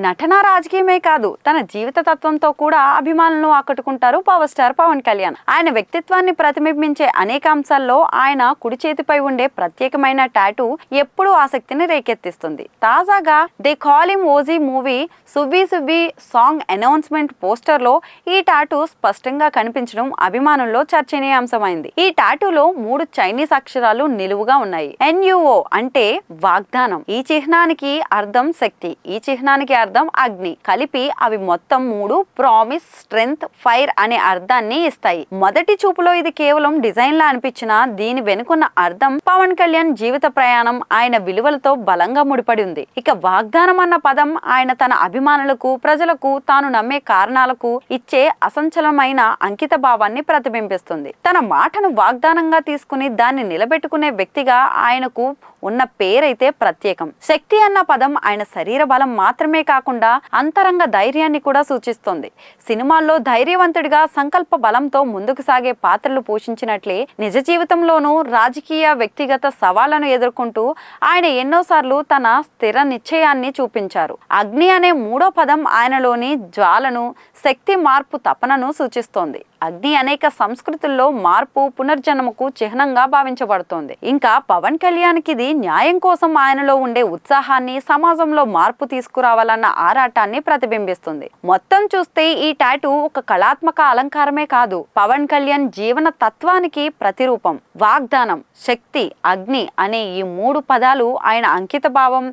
నటన రాజకీయమే కాదు, తన జీవిత తత్వంతో కూడా అభిమానులను ఆకట్టుకుంటారు పవర్ స్టార్ పవన్ కళ్యాణ్. ఆయన వ్యక్తిత్వాన్ని ప్రతిబింబించే అనేక అంశాల్లో ఆయన కుడి చేతిపై ఉండే ప్రత్యేకమైన టాటూ ఎప్పుడూ ఆసక్తిని రేకెత్తిస్తుంది. తాజాగా they call him OG movie Suvvi Suvvi song announcement poster లో ఈ టాటూ స్పష్టంగా కనిపించడం అభిమానుల్లో చర్చనీయాంశమైంది. ఈ టాటూలో 3 చైనీస్ అక్షరాలు నిలువుగా ఉన్నాయి. NUO అంటే వాగ్దానం, ఈ చిహ్నానికి అర్థం శక్తి, ఈ చిహ్నానికి అర్థం అగ్ని, కలిపి అవి మొత్తం 3 ప్రామిస్, స్ట్రెంగ్త్, ఫైర్ అనే అర్థాన్ని ఇస్తాయి. మొదటి చూపులో ఇది కేవలం డిజైన్ లా అనిపించినా దీని వెనుకున్న అర్థం పవన్ కళ్యాణ్ జీవిత ప్రయాణం, ఆయన విలువలతో బలంగా ముడిపడి ఉంది. ఇక వాగ్దానం అన్న పదం ఆయన తన అభిమానులకు, ప్రజలకు, తాను నమ్మే కారణాలకు ఇచ్చే అసంచలమైన అంకిత భావాన్ని ప్రతిబింబిస్తుంది. తన మాటను వాగ్దానంగా తీసుకుని దాన్ని నిలబెట్టుకునే వ్యక్తిగా ఆయనకు ఉన్న పేరైతే ప్రత్యేకం. శక్తి అన్న పదం ఆయన శరీర బలం మాత్రమే కాకుండా అంతరంగ ధైర్యాన్ని కూడా సూచిస్తోంది. సినిమాల్లో ధైర్యవంతుడిగా సంకల్ప బలంతో ముందుకు సాగే పాత్రలు పోషించినట్లే నిజ జీవితంలోనూ రాజకీయ, వ్యక్తిగత సవాళ్లను ఎదుర్కొంటూ ఆయన ఎన్నోసార్లు తన స్థిర నిశ్చయాన్ని చూపించారు. అగ్ని అనే 3వ పదం ఆయనలోని జ్వాలను, శక్తి, మార్పు తపనను సూచిస్తోంది. అగ్ని అనేక సంస్కృతుల్లో మార్పు, పునర్జన్మకు చిహ్నంగా భావించబడుతోంది. ఇంకా పవన్ కళ్యాణ్కి ఇది న్యాయం కోసం ఆయనలో ఉండే ఉత్సాహాన్ని, సమాజంలో మార్పు తీసుకురావాలన్న ఆరాటాన్ని ప్రతిబింబిస్తుంది. మొత్తం చూస్తే ఈ టాటూ ఒక కళాత్మక అలంకారమే కాదు, పవన్ కళ్యాణ్ జీవన తత్వానికి ప్రతిరూపం. వాగ్దానం, శక్తి, అగ్ని అనే ఈ 3 పదాలు ఆయన అంకిత భావం,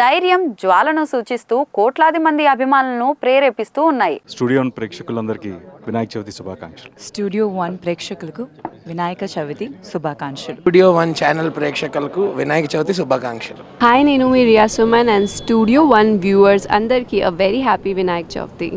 ధైర్యం, జ్వాలను సూచిస్తూ కోట్లాది మంది అభిమానులను ప్రేరేపిస్తూ ఉన్నాయి. స్టూడియో 1 ప్రేక్షకులందరికీ వినాయక చవితి శుభాకాంక్షలు. స్టూడియో 1 ప్రేక్షకులకు వినాయక చవితి శుభాకాంక్షలు. స్టూడియో 1 ఛానల్ ప్రేక్షకులకు వినాయక చవితి శుభాకాంక్షలు. హాయ్, నేను మీ Riya Suman and studio 1 viewers అందరికీ a very happy Vinayaka Chavithi.